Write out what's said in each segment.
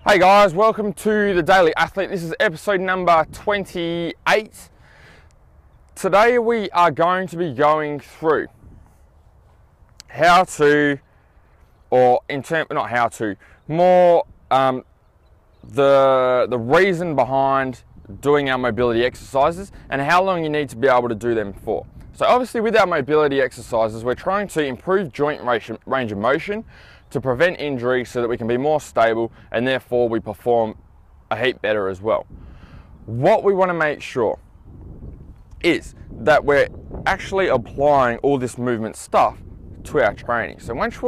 Hey guys, welcome to the Daily Athlete. This is episode number 28. Today we are going to be going through how to, or in term, not how to, more the reason behind doing our mobility exercises and how long you need to be able to do them for. So obviously with our mobility exercises, we're trying to improve joint range of motion to prevent injury so that we can be more stable and therefore we perform a heap better as well. What we want to make sure is that we're actually applying all this movement stuff to our training. So once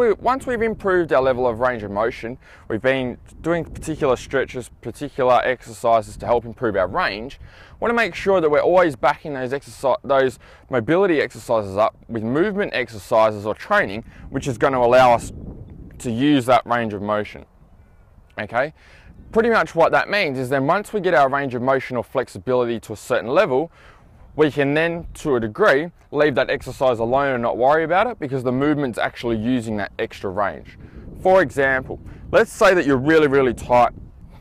we've improved our level of range of motion, we've been doing particular stretches, particular exercises to help improve our range, we want to make sure that we're always backing those mobility exercises up with movement exercises or training, which is going to allow us to use that range of motion. Okay, pretty much what that means is then once we get our range of motion or flexibility to a certain level, we can then to a degree leave that exercise alone and not worry about it because the movement's actually using that extra range. For example, let's say that you're really tight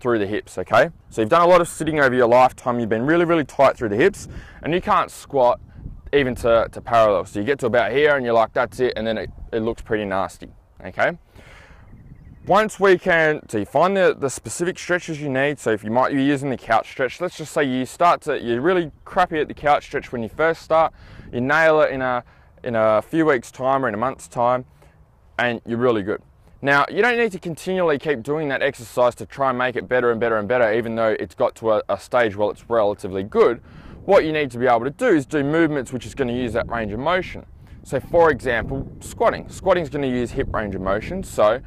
through the hips. Okay, so you've done a lot of sitting over your lifetime, you've been really tight through the hips and you can't squat even to parallel, so you get to about here and you're like, that's it, and then it looks pretty nasty. Okay, once we can, so you find the specific stretches you need. So if you might be using the couch stretch, let's just say you're really crappy at the couch stretch when you first start, you nail it in a few weeks time or in a month's time and you're really good. Now you don't need to continually keep doing that exercise to try and make it better and better even though it's got to a stage where it's relatively good. What you need to be able to do is do movements which is going to use that range of motion. So for example, squatting is going to use hip range of motion. So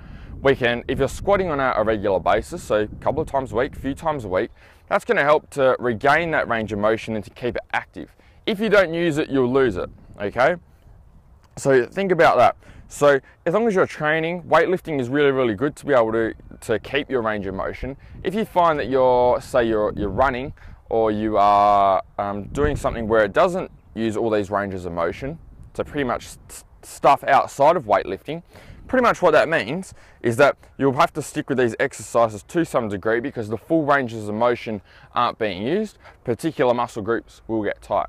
we can, if you're squatting on a regular basis, so a couple of times a week, a few times a week, that's going to help to regain that range of motion and to keep it active. If you don't use it, you'll lose it, okay? So think about that. So as long as you're training, weightlifting is really good to be able to keep your range of motion. If you find that you're running or you are doing something where it doesn't use all these ranges of motion, so pretty much stuff outside of weightlifting, pretty much what that means is that you'll have to stick with these exercises to some degree because the full ranges of motion aren't being used. Particular muscle groups will get tight.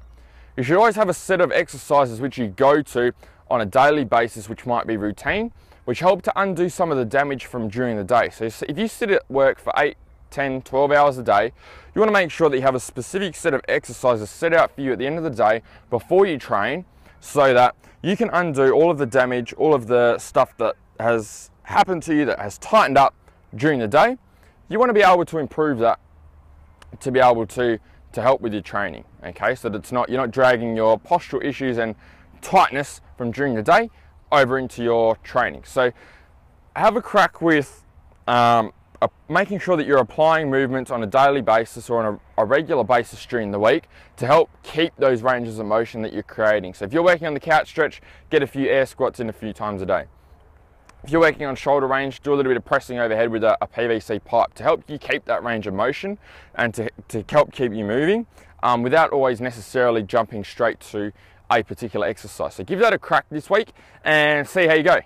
You should always have a set of exercises which you go to on a daily basis, which might be routine, which help to undo some of the damage from during the day. So if you sit at work for 8, 10, 12 hours a day, you want to make sure that you have a specific set of exercises set out for you at the end of the day before you train, so that you can undo all of the damage, all of the stuff that has happened to you that has tightened up during the day. You want to be able to improve that to be able to help with your training, okay? So that you're not dragging your postural issues and tightness from during the day over into your training. So have a crack with making sure that you're applying movements on a daily basis or on a regular basis during the week to help keep those ranges of motion that you're creating. So if you're working on the couch stretch, get a few air squats in a few times a day. If you're working on shoulder range, do a little bit of pressing overhead with a PVC pipe to help you keep that range of motion and to help keep you moving without always necessarily jumping straight to a particular exercise. So give that a crack this week and see how you go.